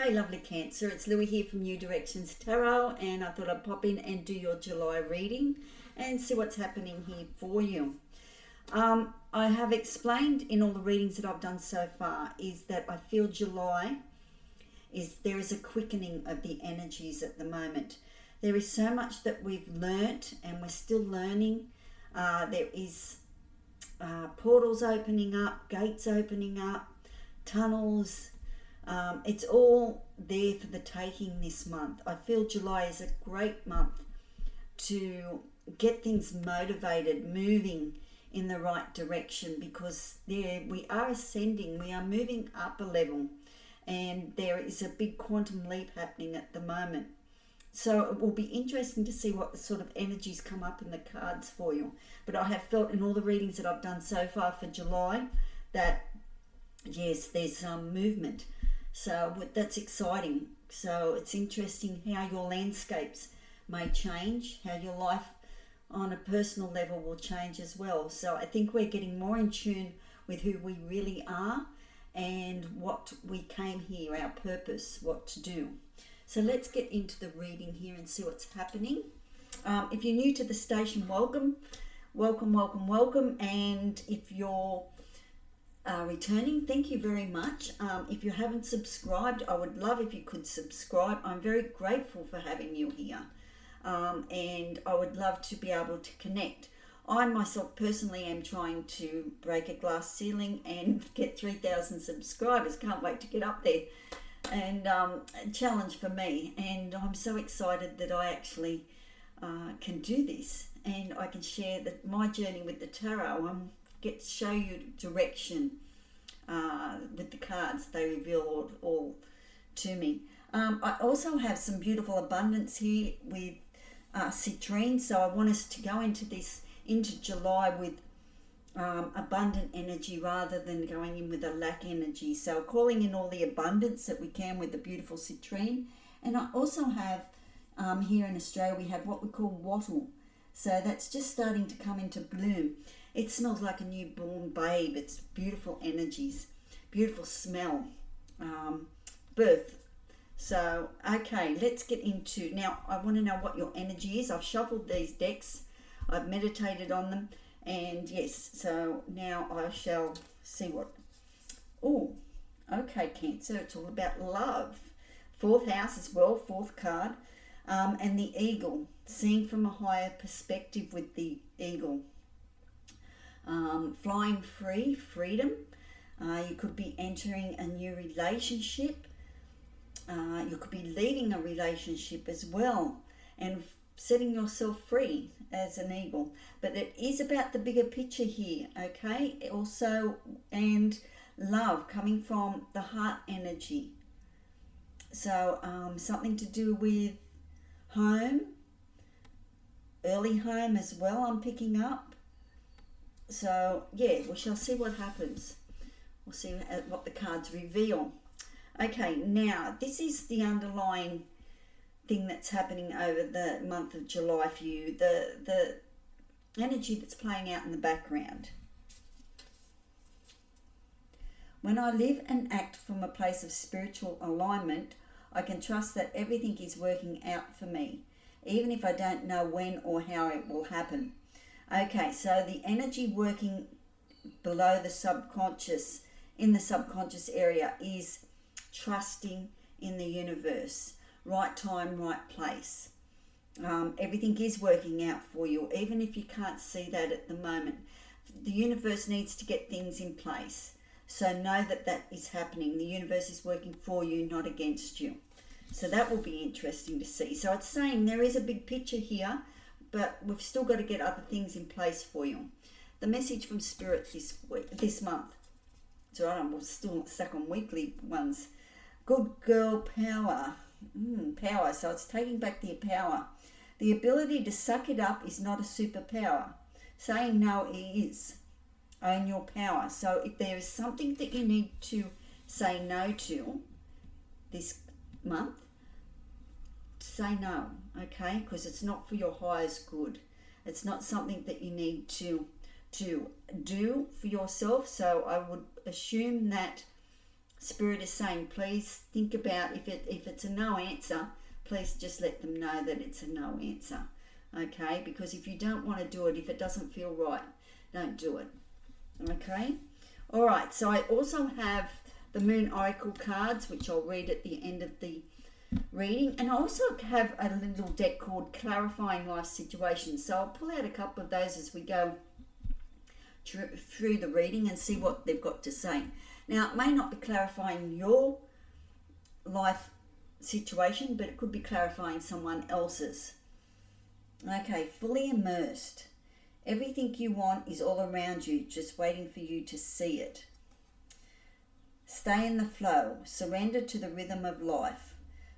Hey lovely Cancer, it's Louie here from New Directions Tarot, and I thought I'd pop in and do your July reading and see what's happening here for you. I have explained in all the readings that I've done so far is that I feel July there is a quickening of the energies at the moment. There is so much that we've learnt and we're still learning. There is portals opening up, gates opening up, tunnels. It's all there for the taking this month. I feel July is a great month to get things motivated, moving in the right direction, because there we are ascending, we are moving up a level, and there is a big quantum leap happening at the moment. So it will be interesting to see what sort of energies come up in the cards for you. But I have felt in all the readings that I've done so far for July that yes, there's some movement. So that's exciting. So it's interesting how your landscapes may change, how your life on a personal level will change as well. So I think we're getting more in tune with who we really are and what we came here, our purpose, what to do. So let's get into the reading here and see what's happening. If you're new to the station, welcome. And if you're returning, thank you very much. If you haven't subscribed, I would love if you could subscribe. I'm very grateful for having you here, and I would love to be able to connect. I myself personally am trying to break a glass ceiling and get 3,000 subscribers. Can't wait to get up there, and a challenge for me, and I'm so excited that I actually can do this, and I can share my journey with the tarot and show you direction with the cards. They reveal all to me. I also have some beautiful abundance here with Catrin, so I want us to go into July with abundant energy rather than going in with a lack energy. So calling in all the abundance that we can with the beautiful Catrin. And I also have here in Australia, we have what we call wattle. So that's just starting to come into bloom. It smells like a newborn babe. It's beautiful energies, beautiful smell, birth. So, okay, let's get into, now I want to know what your energy is. I've shuffled these decks, I've meditated on them, and yes, so now I shall see what, oh, okay, Cancer, it's all about love. Fourth house as well, fourth card, and the eagle, seeing from a higher perspective with the eagle. Flying free, freedom. You could be entering a new relationship. You could be leaving a relationship as well and setting yourself free as an eagle. But it is about the bigger picture here, okay? Also, and love coming from the heart energy. So something to do with home, early home as well, I'm picking up. So, yeah, we shall see what happens. We'll see what the cards reveal. Okay, now, this is the underlying thing that's happening over the month of July for you. The energy that's playing out in the background. When I live and act from a place of spiritual alignment, I can trust that everything is working out for me, even if I don't know when or how it will happen. Okay, so the energy working below the subconscious, in the subconscious area, is trusting in the universe. Right time, right place. Everything is working out for you, even if you can't see that at the moment. The universe needs to get things in place. So know that that is happening. The universe is working for you, not against you. So that will be interesting to see. So it's saying there is a big picture here, but we've still got to get other things in place for you. The message from Spirit this month. So I'm still stuck on weekly ones. Good girl power. Power. So it's taking back the power. The ability to suck it up is not a superpower. Saying no is. Own your power. So if there is something that you need to say no to this month, say no, okay? Because it's not for your highest good. It's not something that you need to do for yourself. So I would assume that Spirit is saying, please think about if it's a no answer, please just let them know that it's a no answer. Okay? Because if you don't want to do it, if it doesn't feel right, don't do it. Okay? All right. So I also have the Moon Oracle cards, which I'll read at the end of the reading. And I also have a little deck called Clarifying Life Situations. So I'll pull out a couple of those as we go through the reading and see what they've got to say. Now, it may not be clarifying your life situation, but it could be clarifying someone else's. Okay, fully immersed. Everything you want is all around you, just waiting for you to see it. Stay in the flow. Surrender to the rhythm of life.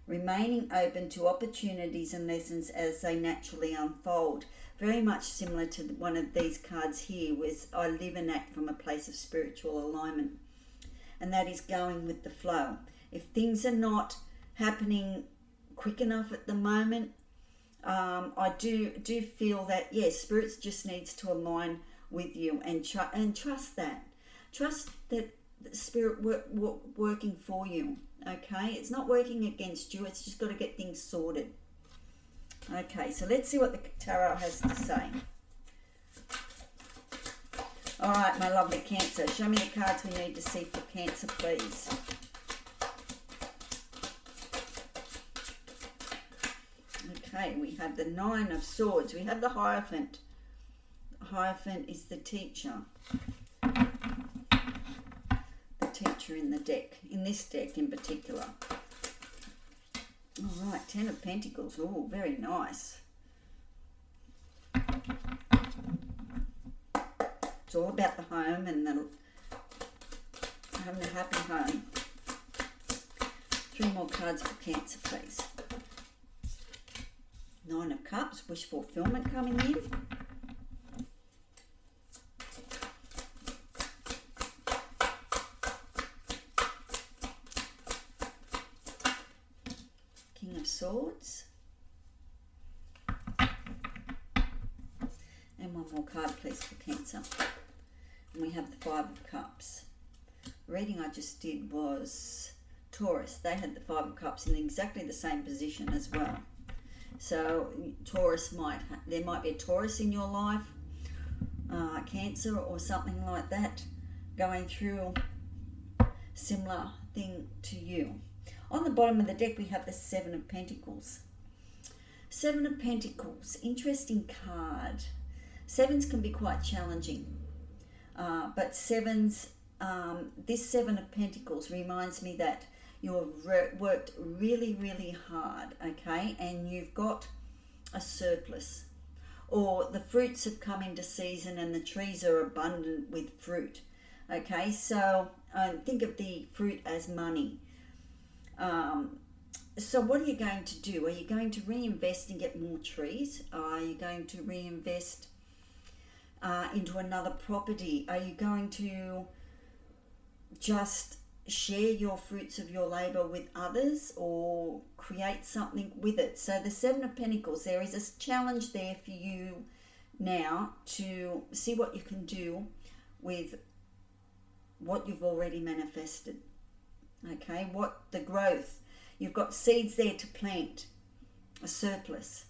Remaining open to opportunities and lessons as they naturally unfold. Very much similar to one of these cards here, where I live and act from a place of spiritual alignment. And that is going with the flow. If things are not happening quick enough at the moment, I do feel that, yes, Spirit just needs to align with you and trust that. Trust that the Spirit working for you, okay? It's not working against you. It's just got to get things sorted. Okay, so let's see what the tarot has to say. All right, my lovely Cancer, show me the cards we need to see for Cancer, please. Okay, we have the Nine of Swords. We have the Hierophant. The Hierophant is the teacher. The teacher in the deck, in this deck in particular. All right, Ten of Pentacles. Oh, very nice. It's all about the home and having a happy home. 3 more cards for Cancer, please. Nine of Cups, wish fulfillment coming in. King of Swords. And one more card, please, for Cancer. And we have the Five of Cups. The reading I just did was Taurus. They had the Five of Cups in exactly the same position as well. So Taurus there might be a Taurus in your life, Cancer or something like that, going through a similar thing to you. On the bottom of the deck we have the Seven of Pentacles. Seven of Pentacles, interesting card. Sevens can be quite challenging, but sevens, this Seven of Pentacles reminds me that you have worked really, really hard, okay, and you've got a surplus, or the fruits have come into season and the trees are abundant with fruit, okay. So think of the fruit as money. So what are you going to do? Are you going to reinvest and get more trees? Are you going to reinvest into another property? Are you going to just share your fruits of your labor with others or create something with it? So the Seven of Pentacles, there is a challenge there for you now to see what you can do with what you've already manifested, okay, what the growth. You've got seeds there to plant, a surplus.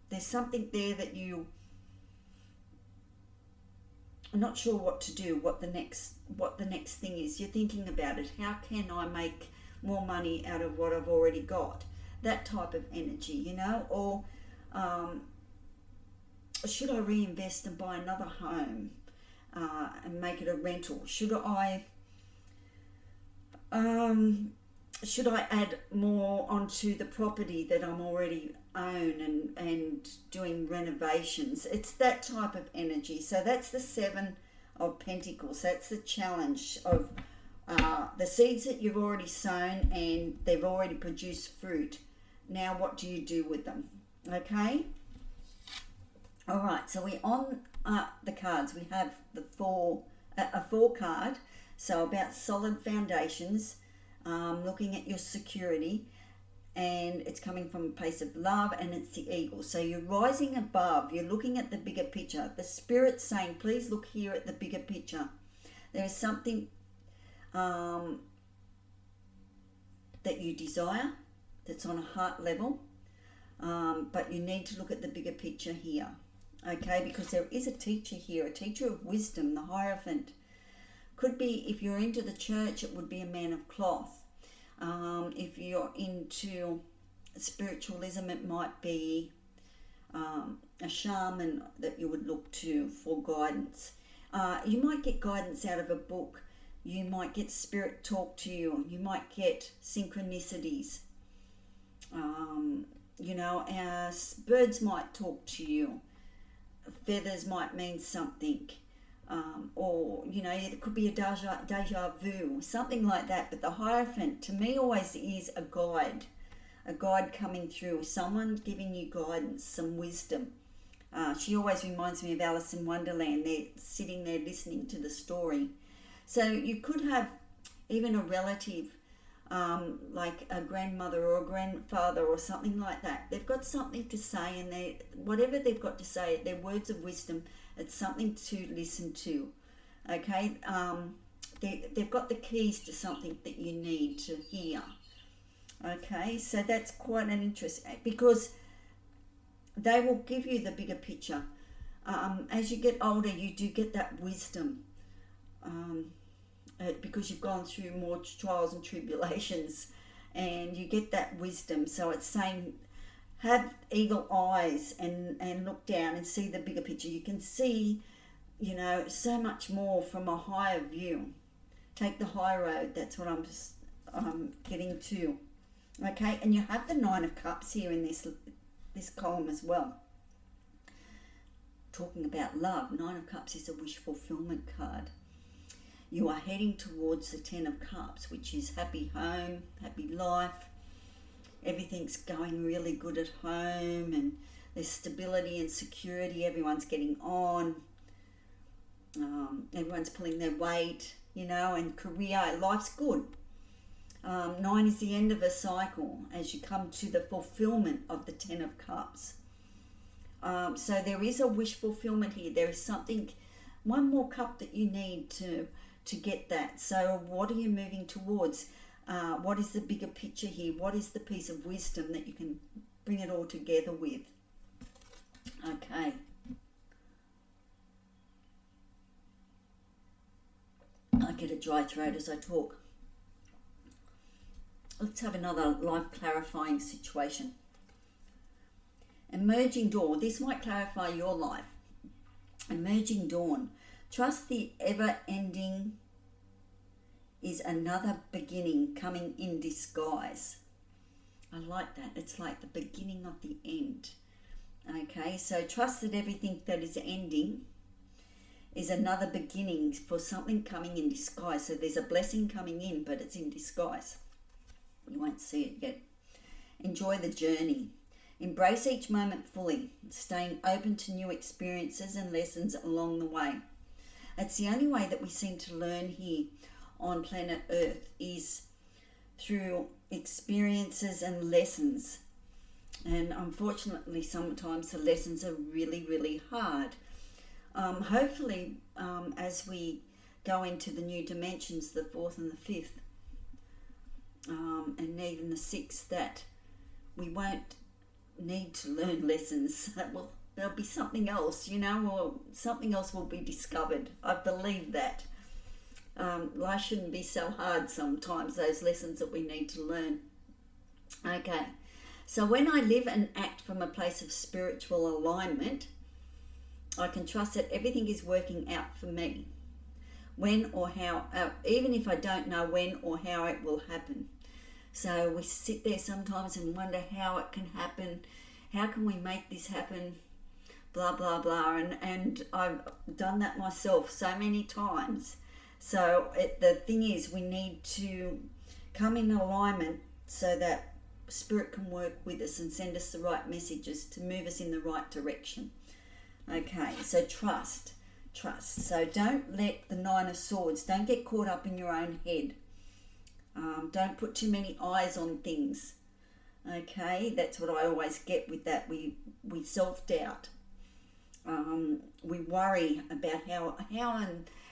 There's something there that you are not sure what to do, what the next thing is. You're thinking about it. How can I make more money out of what I've already got? That type of energy, you know, or should I reinvest and buy another home and make it a rental? Should I add more onto the property that I'm already own and doing renovations? It's that type of energy. So that's the Seven of Pentacles. That's the challenge of the seeds that you've already sown and they've already produced fruit. Now what do you do with them? Okay. All right. So we on the cards. We have the a 4 card. So about solid foundations. Looking at your security, and it's coming from a place of love, and it's the Eagle. So you're rising above, you're looking at the bigger picture. The Spirit's saying, please look here at the bigger picture. There is something that you desire, that's on a heart level, but you need to look at the bigger picture here, okay? Because there is a teacher here, a teacher of wisdom, the Hierophant. Could be, if you're into the church, it would be a man of cloth. If you're into spiritualism, it might be a shaman that you would look to for guidance. You might get guidance out of a book. You might get spirit talk to you. You might get synchronicities. Birds might talk to you. Feathers might mean something. Or it could be a deja vu, something like that. But the Hierophant, to me, always is a guide coming through, someone giving you guidance, some wisdom. She always reminds me of Alice in Wonderland. They're sitting there listening to the story. So you could have even a relative, like a grandmother or a grandfather or something like that. They've got something to say, and whatever they've got to say, they're words of wisdom. It's something to listen to, okay? They've got the keys to something that you need to hear, okay? So that's quite an interest, because they will give you the bigger picture. As you get older, you do get that wisdom, because you've gone through more trials and tribulations, and you get that wisdom. So it's saying, have eagle eyes and look down and see the bigger picture. You can see, so much more from a higher view. Take the high road. That's what I'm getting to. Okay, and you have the Nine of Cups here in this column as well. Talking about love, Nine of Cups is a wish fulfillment card. You are heading towards the Ten of Cups, which is happy home, happy life. Everything's going really good at home, and there's stability and security. Everyone's getting on. Everyone's pulling their weight, and career, life's good. 9 is the end of a cycle as you come to the fulfillment of the Ten of Cups. So there is a wish fulfillment here. There is something, one more cup that you need to get that. So what are you moving towards? What is the bigger picture here? What is the piece of wisdom that you can bring it all together with? Okay. I get a dry throat as I talk. Let's have another life clarifying situation. Emerging dawn. This might clarify your life. Emerging dawn. Trust the ever-ending is another beginning coming in disguise. I like that. It's like the beginning of the end. Okay, so trust that everything that is ending is another beginning for something coming in disguise. So there's a blessing coming in, but it's in disguise. You won't see it yet. Enjoy the journey. Embrace each moment fully, staying open to new experiences and lessons along the way. It's the only way that we seem to learn here on planet Earth, is through experiences and lessons. And unfortunately, sometimes the lessons are really, really hard. Hopefully, as we go into the new dimensions, the 4th and the 5th, and even the 6th, that we won't need to learn lessons. Well, there'll be something else, or something else will be discovered. I believe that. Life shouldn't be so hard sometimes, those lessons that we need to learn. Okay, so when I live and act from a place of spiritual alignment, I can trust that everything is working out for me. When or how, even if I don't know when or how it will happen. So we sit there sometimes and wonder how it can happen. How can we make this happen? Blah, blah, blah. And I've done that myself so many times. So the thing is, we need to come in alignment so that Spirit can work with us and send us the right messages to move us in the right direction. Okay, so trust. So don't let the 9 of Swords, don't get caught up in your own head. Don't put too many eyes on things. Okay, that's what I always get with that. We self-doubt. We worry about how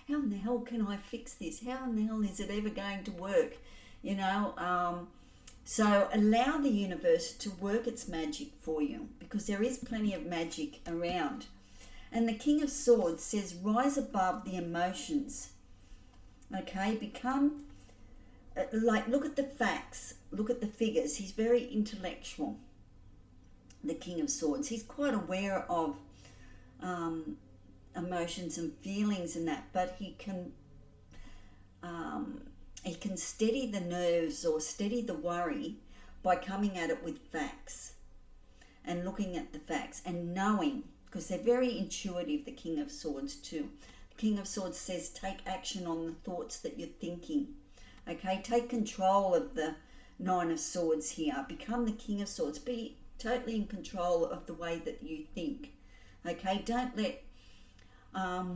in the hell can I fix this? How in the hell is it ever going to work? So allow the universe to work its magic for you, because there is plenty of magic around. And the King of Swords says, rise above the emotions. Okay, become, look at the facts, look at the figures. He's very intellectual, the King of Swords. He's quite aware of emotions and feelings and that, but he can steady the nerves or steady the worry by coming at it with facts and looking at the facts and knowing, because they're very intuitive, the King of Swords too. The King of Swords says take action on the thoughts that you're thinking. Okay, take control of the Nine of Swords here. Become the King of Swords. Be totally in control of the way that you think. Okay, don't let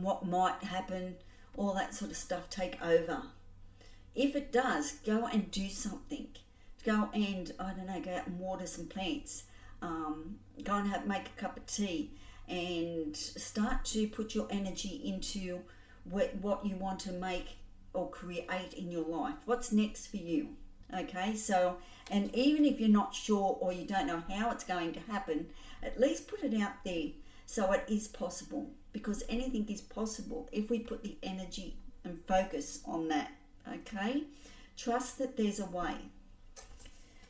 what might happen, all that sort of stuff take over. If it does, go and do something. Go and, I don't know, go out and water some plants. Go and make a cup of tea and start to put your energy into what you want to make or create in your life. What's next for you? Okay, so, and even if you're not sure or you don't know how it's going to happen, at least put it out there so it is possible, because anything is possible if we put the energy and focus on that. Okay, trust that there's a way.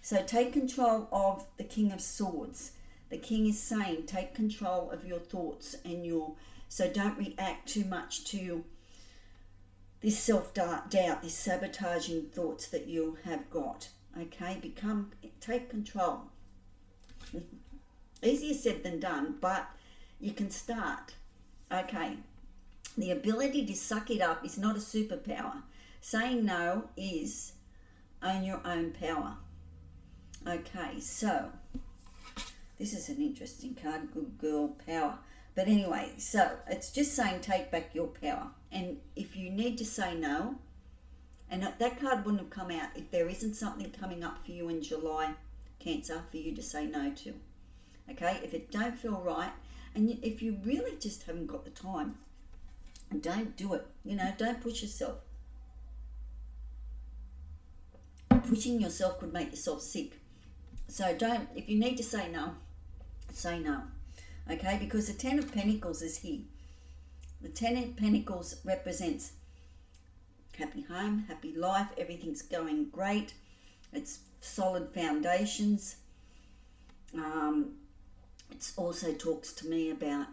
So take control of the King of Swords. The King is saying take control of your thoughts and so don't react too much to this self-doubt, this sabotaging thoughts that you have got. Okay, take control. Easier said than done, but you can start. Okay, the ability to suck it up is not a superpower. Saying no is own your own power. Okay, so this is an interesting card, good girl, power. But anyway, so it's just saying take back your power. And if you need to say no, and that card wouldn't have come out if there isn't something coming up for you in July, Cancer, for you to say no to. Okay, if it don't feel right, and if you really just haven't got the time, don't do it. Don't push yourself. Pushing yourself could make yourself sick. So if you need to say no, say no. Okay, because the Ten of Pentacles is here. The Ten of Pentacles represents happy home, happy life, everything's going great. It's solid foundations. It also talks to me about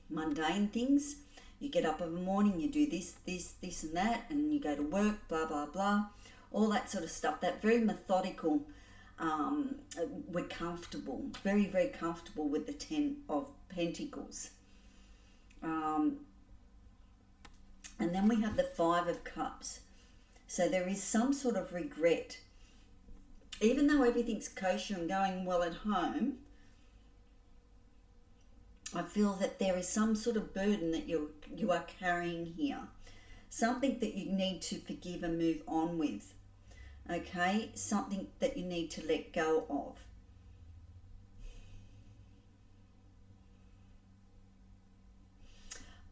mundane things. You get up every morning, you do this and that, and you go to work, blah, blah, blah. All that sort of stuff. That very methodical, we're comfortable, very, very comfortable with the Ten of Pentacles. And then we have the Five of Cups. So there is some sort of regret. Even though everything's kosher and going well at home, I feel that there is some sort of burden that you are carrying here. Something that you need to forgive and move on with. Okay? Something that you need to let go of.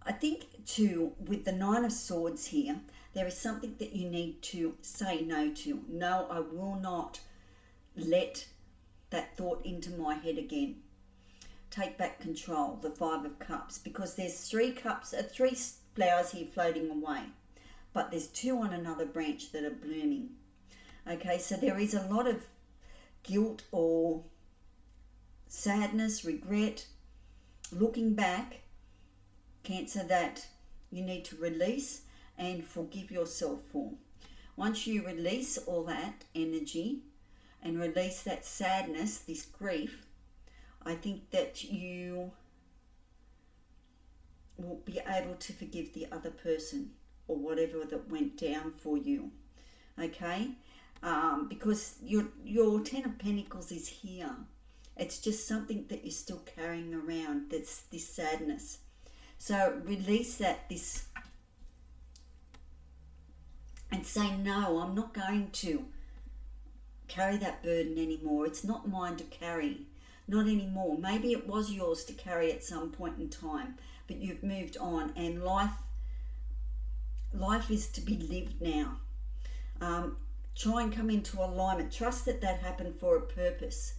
I think too, with the Nine of Swords here, there is something that you need to say no to. No, I will not let that thought into my head again. Take back control, the Five of Cups, because there's three flowers here floating away, but there's two on another branch that are blooming. Okay, so there is a lot of guilt or sadness, regret, looking back, Cancer, that you need to release and forgive yourself for. Once you release all that energy and release that sadness, this grief, I think that you will be able to forgive the other person or whatever that went down for you. Okay? Because your Ten of Pentacles is here. It's just something that you're still carrying around, that's this sadness. So release this and say, no, I'm not going to carry that burden anymore. It's not mine to carry. Not anymore. Maybe it was yours to carry at some point in time, but you've moved on, and life is to be lived now. Try and come into alignment. Trust that happened for a purpose.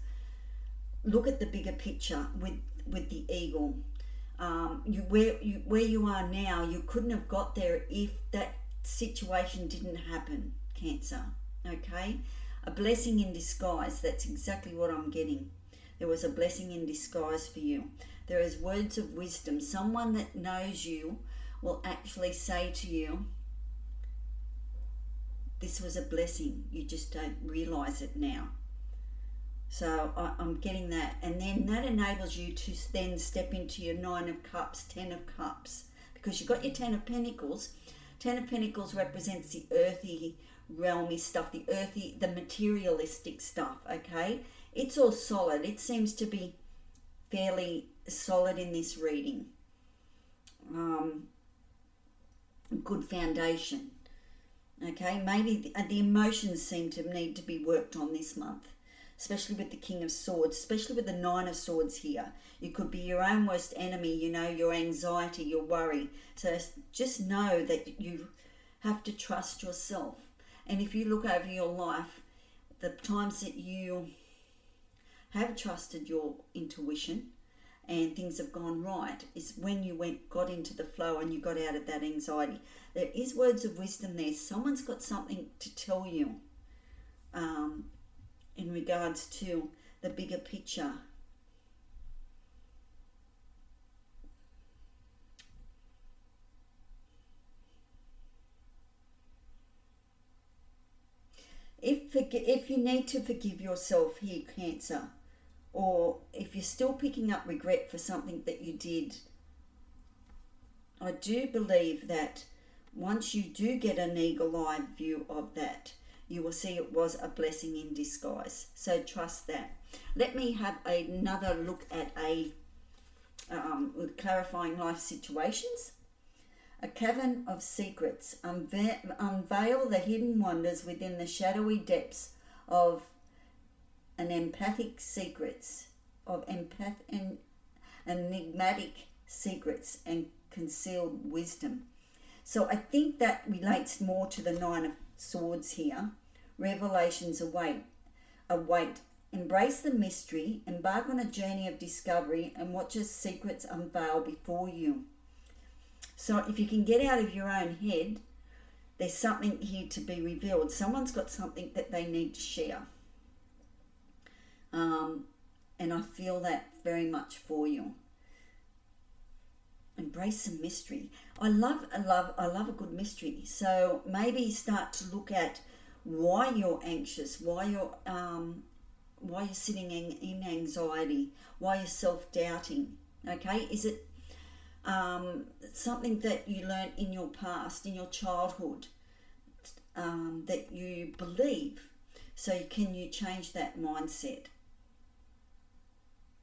Look at the bigger picture with the eagle. Where you are now, you couldn't have got there if that situation didn't happen, Cancer. Okay? A blessing in disguise. That's exactly what I'm getting. There was a blessing in disguise for you. There is words of wisdom. Someone that knows you will actually say to you, this was a blessing. You just don't realise it now. So I'm getting that. And then that enables you to then step into your 9 of Cups, 10 of Cups. Because you've got your 10 of Pentacles. 10 of Pentacles represents the earthy, realmy stuff, the earthy, the materialistic stuff, okay? It's all solid. It seems to be fairly solid in this reading. Good foundation. Okay, maybe the emotions seem to need to be worked on this month, especially with the King of Swords, especially with the 9 of Swords here. You could be your own worst enemy, you know, your anxiety, your worry. So just know that you have to trust yourself. And if you look over your life, the times that you have trusted your intuition and things have gone right is when you got into the flow and you got out of that anxiety. There is words of wisdom there. Someone's got something to tell you in regards to the bigger picture. If you need to forgive yourself here, Cancer, or if you're still picking up regret for something that you did, I do believe that once you do get an eagle-eye view of that, you will see it was a blessing in disguise. So trust that. Let me have another look at clarifying life situations. A cavern of secrets. Unveil the hidden wonders within the shadowy depths of enigmatic secrets and concealed wisdom. So I think that relates more to the 9 of Swords here. Revelations await. Embrace the mystery, embark on a journey of discovery, and watch as secrets unveil before you. So if you can get out of your own head, there's something here to be revealed. Someone's got something that they need to share. And I feel that very much for you. Embrace some mystery. I love a good mystery. So maybe start to look at why you're anxious, why you're sitting in anxiety, why you're self-doubting. Okay, is it something that you learned in your past, in your childhood, that you believe? So can you change that mindset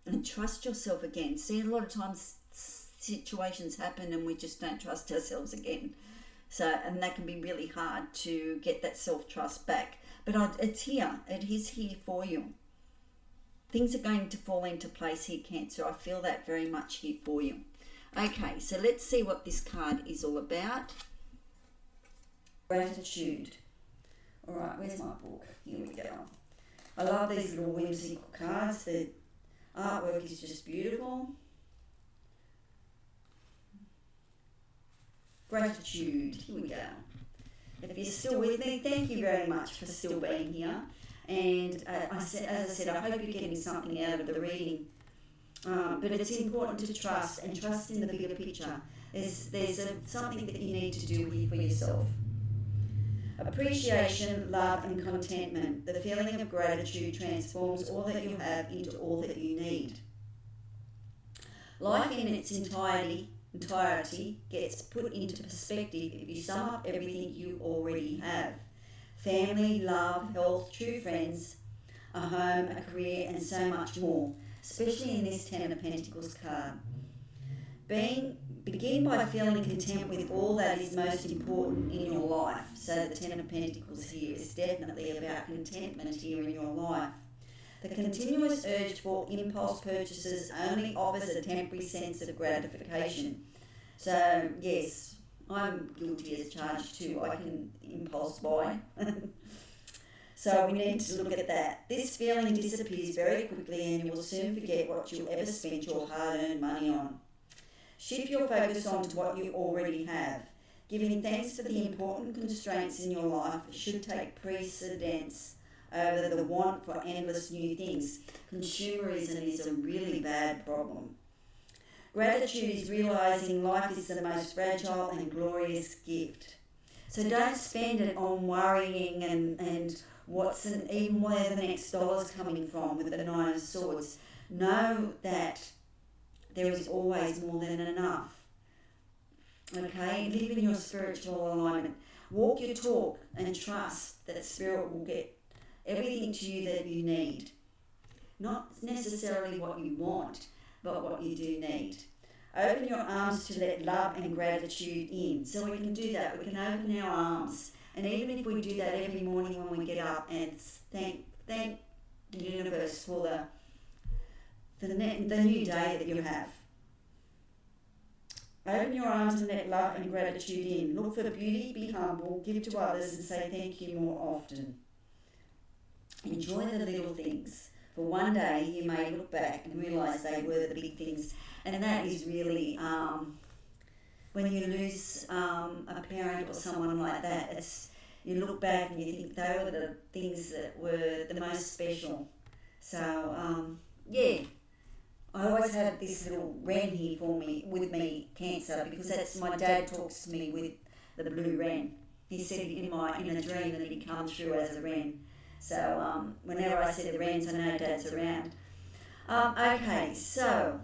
and trust yourself again? See, a lot of times situations happen and we just don't trust ourselves again. So, and that can be really hard to get that self-trust back. But it's here. It is here for you. Things are going to fall into place here, Cancer. I feel that very much here for you. Okay, so let's see what this card is all about. Gratitude. All right, where's my book? Here we go. I love these little whimsical cards. The artwork is just beautiful. Gratitude. Here we go. If you're still with me, thank you very much for still being here. And as I said, I hope you're getting something out of the reading. But it's important to trust and trust in the bigger picture. There's something that you need to do here for yourself. Appreciation, love and contentment. The feeling of gratitude transforms all that you have into all that you need. Life in its entirety gets put into perspective if you sum up everything you already have. Family, love, health, true friends, a home, a career and so much more, especially in this 10 of Pentacles card. Begin by feeling content with all that is most important in your life. So the 10 of Pentacles here is definitely about contentment here in your life. The continuous urge for impulse purchases only offers a temporary sense of gratification. So yes, I'm guilty as charged too. I can impulse buy. So we need to look at that. This feeling disappears very quickly and you will soon forget what you ever spent your hard-earned money on. Shift your focus on to what you already have. Giving thanks for the important constraints in your life should take precedence over the want for endless new things. Consumerism is a really bad problem. Gratitude is realizing life is the most fragile and glorious gift. So don't spend it on worrying and even where the next dollar's coming from with the Nine of Swords. Know that there is always more than enough. Okay? Live in your spiritual alignment. Walk your talk and trust that Spirit will get everything to you that you need. Not necessarily what you want, but what you do need. Open your arms to let love and gratitude in. So we can do that. We can open our arms. And even if we do that every morning when we get up and thank the universe for the new day that you have. Open your arms and let love and gratitude in. Look for beauty, be humble, give to others and say thank you more often. Enjoy the little things. For one day you may look back and realise they were the big things. And that is really, when you lose a parent or someone like that, you look back and you think they were the things that were the most special. So, I always have this little wren here with me, Cancer, because that's my dad talks to me with the blue wren. He said in a dream that he'd come through as a wren. So whenever I see the wrens, I know Dad's around. Okay, so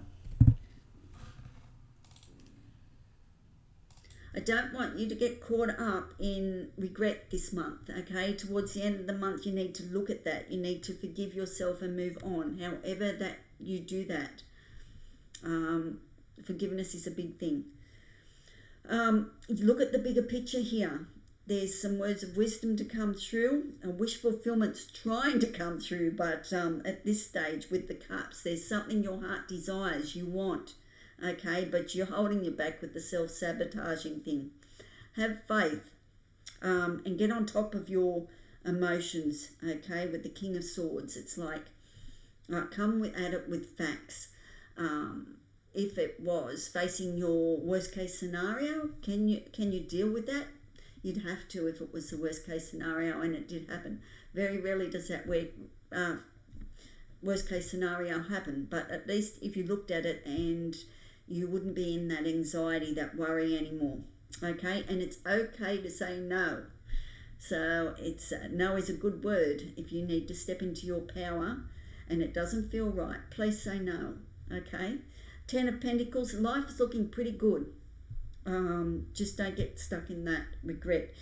I don't want you to get caught up in regret this month, okay? Towards the end of the month, you need to look at that. You need to forgive yourself and move on, however that you do that. Forgiveness is a big thing. Look at the bigger picture here. There's some words of wisdom to come through. A wish fulfillment's trying to come through, but at this stage with the cups, there's something your heart desires, you want. Okay, but you're holding you back with the self-sabotaging thing. Have faith and get on top of your emotions, okay, with the King of Swords. It's like, come at it with facts. If it was facing your worst case scenario, can you deal with that? You'd have to if it was the worst case scenario and it did happen. Very rarely does that worst case scenario happen, but at least if you looked at it and you wouldn't be in that anxiety, that worry anymore. Okay, and it's okay to say no. So it's no is a good word. If you need to step into your power and it doesn't feel right, please say no. Okay, 10 of Pentacles, life is looking pretty good. Just don't get stuck in that regret.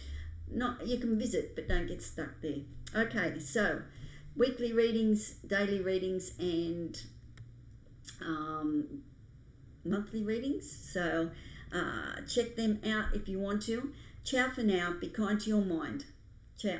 You can visit, but don't get stuck there. Okay, so weekly readings, daily readings, and monthly readings. So check them out if you want to. Ciao for now. Be kind to your mind. Ciao.